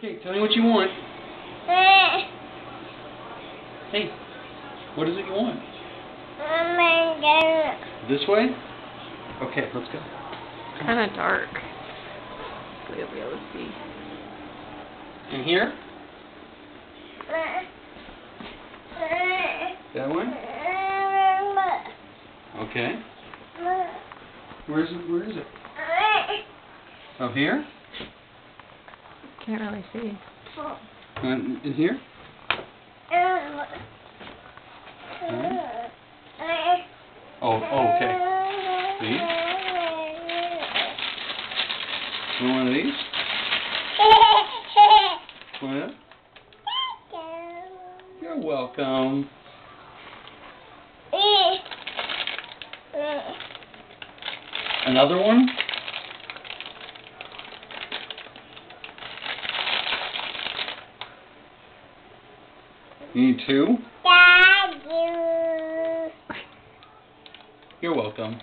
Okay, tell me what you want. Hey, what is it you want? This way? Okay, let's go. It's kind of dark, so you'll be able to see. And here? That one? Okay. Where is it? Where is it? Up here? Can't really see. In here? Oh, okay. See? You want one of these? Want it? You're welcome. Another one? You need two? You're welcome.